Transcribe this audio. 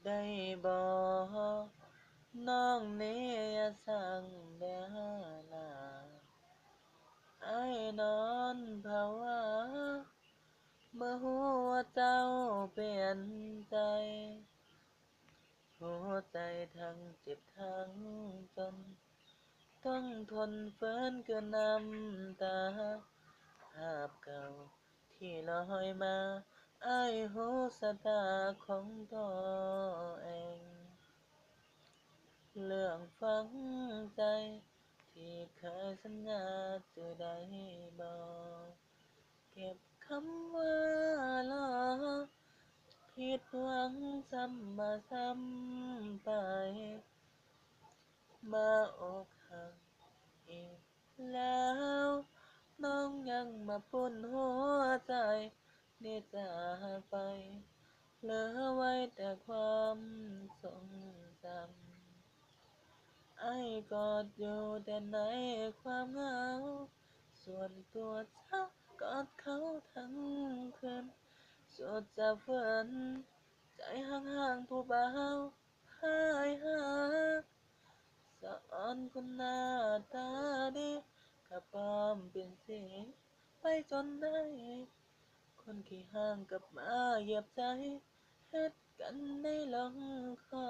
ได้บ่น้องเนียสั่งเด้อลาอ้ายนอนภาวาเมื่อหัวเจ้าเปลี่ยนใจหัวใจทั้งเจ็บทั้งจนต้องทนฝืนเกินน้ำตาภาพเก่าที่ลอยมาอ้ายหูสตาของตัวเองเรื่องฝังใจที่เคยสัญญาจะได้บอกเก็บคำว่าลอผิดหวังซ้ำมาซ้ำไปมาอกหักอีกแล้วน้องยังมาปุ่นหัวใจนี่จากไปเหลือไว้แต่ความทรงจำ ไอ้กอดอยู่แต่ในความเหงาส่วนตัวเจ้ากอดเขาทั้งคืนสุดจะฝืนใจห่างๆผู้บ่าวหายหาสะออนคนหน้าตาดีกับปลอมเป็นสีไปจนได้คนที่ห่างกับมาเหยียบใจเฮ็ดกันได้ลงคอ